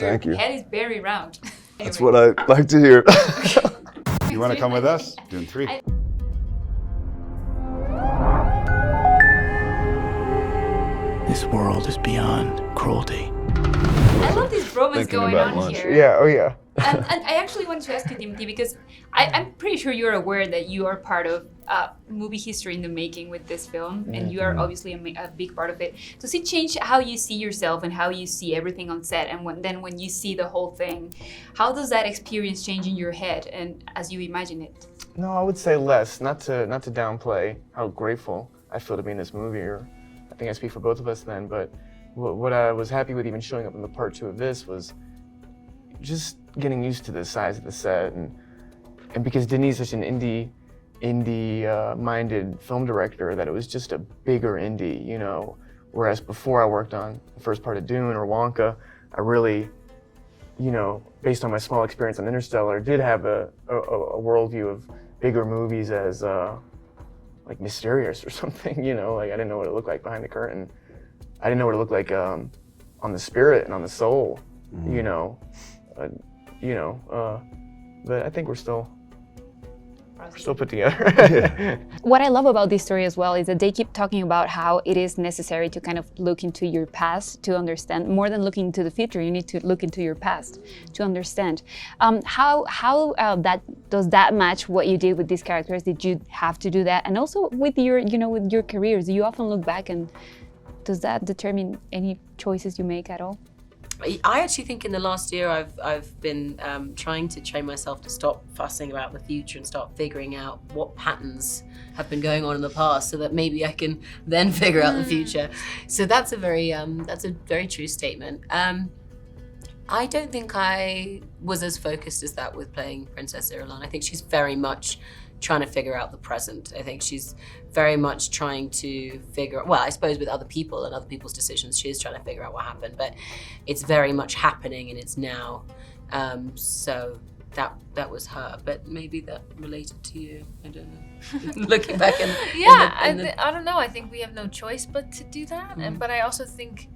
Thank you. Head is very round. That's what I like to hear. You want to come with us? Doing 3. This world is beyond cruelty. I love this romance Thinking going about on lunch. here. Yeah, oh yeah. And I actually wanted to ask you, Timothée, because I'm pretty sure you're aware that you are part of movie history in the making with this film, and you are obviously a big part of it. Does it change how you see yourself and how you see everything on set? And when you see the whole thing, how does that experience change in your head and as you imagine it? No, I would say less. Not to downplay how grateful I feel to be in this movie. Or I think I speak for both of us then. But what I was happy with even showing up in the part 2 of this was just getting used to the size of the set, and because Denis is such an indie-minded film director, that it was just a bigger indie, you know. Whereas before I worked on the first part of Dune or Wonka, I really, you know, based on my small experience on Interstellar, did have a worldview of bigger movies as like mysterious or something, you know. Like I didn't know what it looked like behind the curtain. I didn't know what it looked like on the spirit and on the soul, you know. But I think we're still put together. What I love about this story as well is that they keep talking about how it is necessary to kind of look into your past to understand. More than looking into the future, you need to look into your past to understand. How that does that match what you did with these characters? Did you have to do that? And also with your, you know, with your careers, do you often look back, and does that determine any choices you make at all? I actually think in the last year I've been trying to train myself to stop fussing about the future and start figuring out what patterns have been going on in the past, so that maybe I can then figure out the future. So that's a very true statement. I don't think I was as focused as that with playing Princess Irulan. I think she's very much trying to figure out the present. I think she's very much trying to figure out, well, I suppose with other people and other people's decisions, she is trying to figure out what happened, but it's very much happening and it's now. So that was her, but maybe that related to you, I don't know. Looking back in I don't know, I think we have no choice but to do that. But I also think,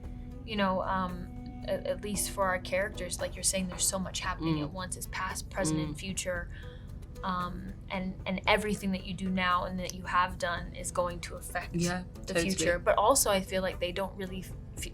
you know, at least for our characters, like you're saying, there's so much happening at once. It's past, present, and future. And everything that you do now and that you have done is going to affect the future. But also I feel like they don't really,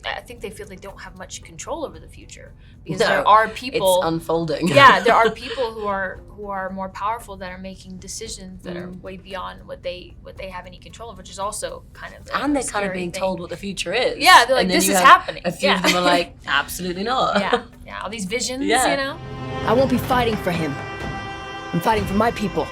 I think they feel they don't have much control over the future, because there are people, it's unfolding. Yeah, there are people who are more powerful that are making decisions that are way beyond what they have any control of, which is also kind of and they're kind of being told what the future is. Yeah, they're like, this is happening. A few of them are like, absolutely not. Yeah, all these visions, you know. I won't be fighting for him. I'm fighting for my people.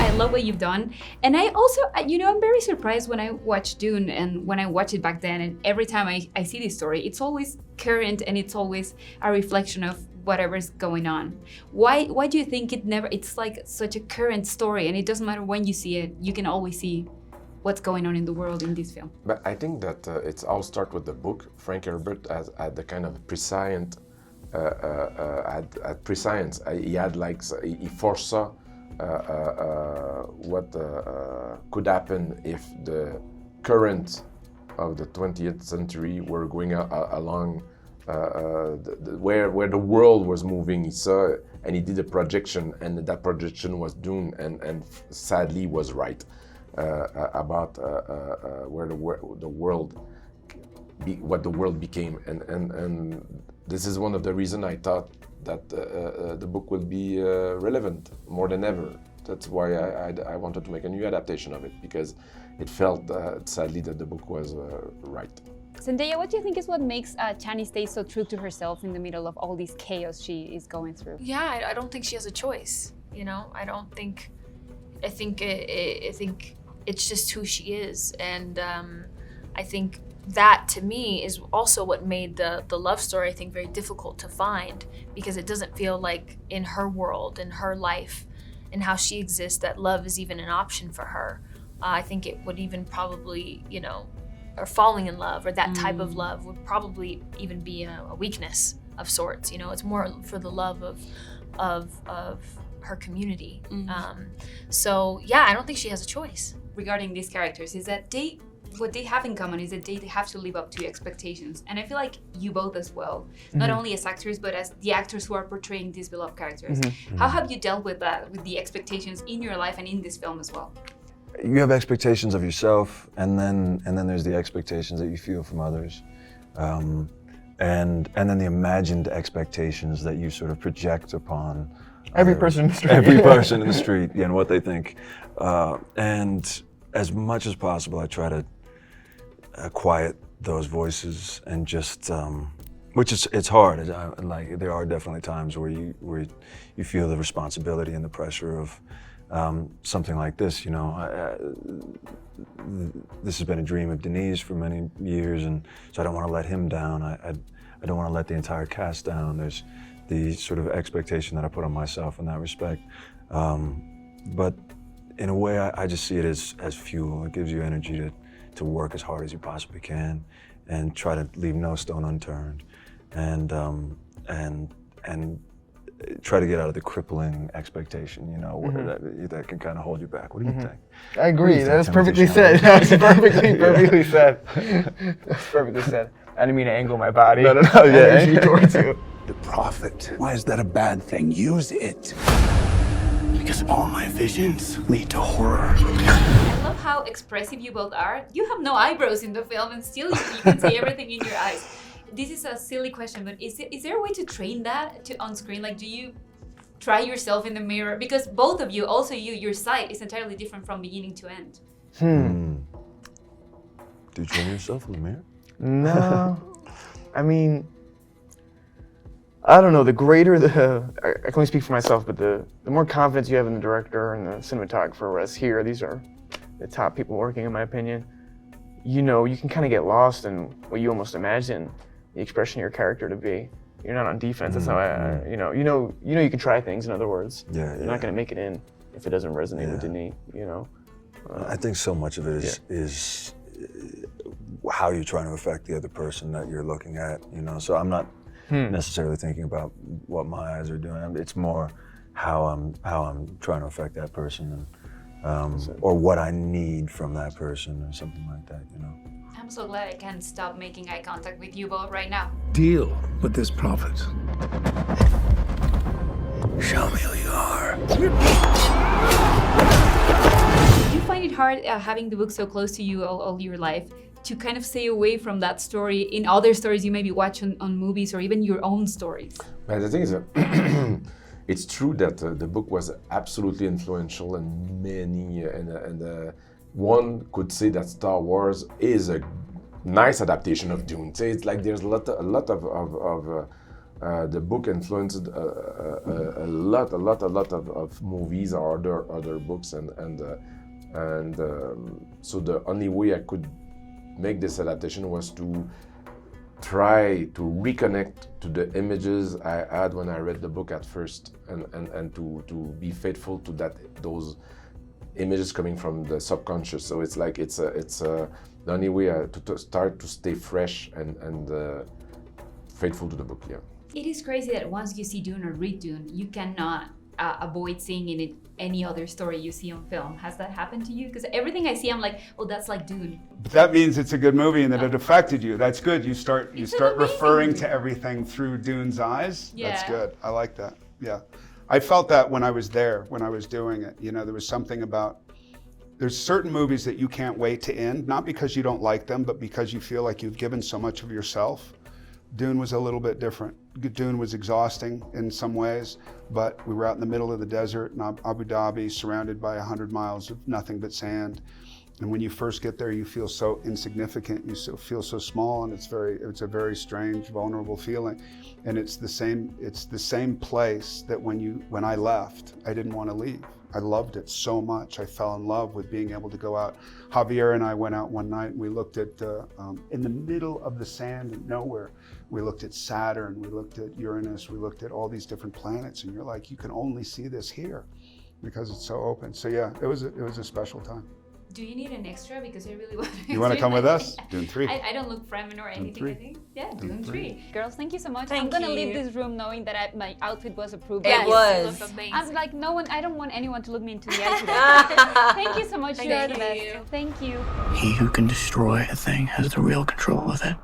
I love what you've done. And I also, you know, I'm very surprised when I watch Dune and when I watch it back then, and every time I see this story, it's always current and it's always a reflection of whatever's going on. Why do you think it's like such a current story, and it doesn't matter when you see it, you can always see what's going on in the world in this film? But I think that it's all start with the book. Frank Herbert had the kind of prescient at prescience. He had like, he foresaw what could happen if the current of the 20th century were going along where the world was moving. He saw and he did a projection, and that projection was Dune, and sadly was right about where the world what the world became, and this is one of the reasons I thought that the book will be relevant more than ever. That's why I wanted to make a new adaptation of it, because it felt sadly that the book was right. Zendaya, what do you think is what makes Chani stay so true to herself in the middle of all this chaos she is going through? Yeah, I don't think she has a choice. You know, I think it's just who she is, and I think that to me is also what made the love story, I think, very difficult to find, because it doesn't feel like in her world, in her life, and how she exists, that love is even an option for her. I think it would even probably, you know, or falling in love or that type of love would probably even be a weakness of sorts. You know, it's more for the love of her community. So yeah, I don't think she has a choice. Regarding these characters is that they what they have in common is that they have to live up to expectations. And I feel like you both as well, not only as actors, but as the actors who are portraying these beloved characters. How have you dealt with that, with the expectations in your life and in this film as well? You have expectations of yourself, and then there's the expectations that you feel from others. And then the imagined expectations that you sort of project upon every person in the street. Every person in the street, and what they think. And as much as possible, I try to quiet those voices and just, which it's hard. Like there are definitely times where you feel the responsibility and the pressure of something like this. You know, this has been a dream of Denis for many years, and so I don't want to let him down. I don't want to let the entire cast down. There's the sort of expectation that I put on myself in that respect. But in a way, I just see it as fuel. It gives you energy to work as hard as you possibly can and try to leave no stone unturned, and try to get out of the crippling expectation, you know, that can kind of hold you back. What do you think? I agree. That was perfectly said. That was perfectly said. That's perfectly said. I didn't mean to angle my body. No. Yeah. Towards you. The prophet. Why is that a bad thing? Use it. Because all my visions lead to horror. I love how expressive you both are. You have no eyebrows in the film, and still you can see everything in your eyes. This is a silly question, but is there a way to train that on screen? Like, do you try yourself in the mirror? Because both of you, also your sight is entirely different from beginning to end. Do you train yourself in the mirror? No. I mean, I don't know, the greater I can only speak for myself, but the more confidence you have in the director and the cinematographer, whereas here, these are the top people working, in my opinion, you know, you can kind of get lost in what you almost imagine the expression of your character to be. You're not on defense. That's how you know you can try things, in other words. You're not going to make it in if it doesn't resonate with Denis, you know. I think so much of it is how you're trying to affect the other person that you're looking at, you know. So I'm not necessarily thinking about what my eyes are doing. It's more how I'm trying to affect that person, and, or what I need from that person, or something like that, you know. I'm so glad I can't stop making eye contact with you both right now. Deal with this prophet. Show me who you are. Do you find it hard having the book so close to you all your life to kind of stay away from that story in other stories you maybe watch on movies or even your own stories? But the thing is, it's true that the book was absolutely influential in many, and one could say that Star Wars is a nice adaptation of Dune. So it's like there's a lot of the book influenced a lot of movies or other books, and so the only way I could make this adaptation was to try to reconnect to the images I had when I read the book at first, and to be faithful to those images coming from the subconscious. So it's like it's the only way to start to stay fresh and faithful to the book. Yeah. It is crazy that once you see Dune or read Dune, you cannot avoid seeing in it any other story you see on film. Has that happened to you? Because everything I see, I'm like, oh, that's like Dune. But that means it's a good movie and that it affected you. That's good. You start referring to everything through Dune's eyes. Yeah. That's good. I like that. Yeah. I felt that when I was there, when I was doing it. You know, there was something about, there's certain movies that you can't wait to end, not because you don't like them, but because you feel like you've given so much of yourself. Dune was a little bit different. Dune was exhausting in some ways, but we were out in the middle of the desert in Abu Dhabi, surrounded by 100 miles of nothing but sand. And when you first get there, you feel so insignificant. You feel so small, and it's a very strange, vulnerable feeling. And it's the same place that when I left, I didn't want to leave. I loved it so much. I fell in love with being able to go out. Javier and I went out one night and we looked at, in the middle of the sand and nowhere, we looked at Saturn, we looked at Uranus, we looked at all these different planets, and you're like, you can only see this here because it's so open. So yeah, it was a special time. Do you need an extra? Because I really want to. You want to come with us? Dune 3. I don't look feminine or anything. I think. Yeah, Dune 3. Girls, thank you so much. Thank I'm gonna you. leave this room knowing that my outfit was approved. It by you. was. You look amazing. I'm like, I don't want anyone to look me into the eye today. Thank you so much. Thank You're the you. best. Thank you. He who can destroy a thing has the real control of it.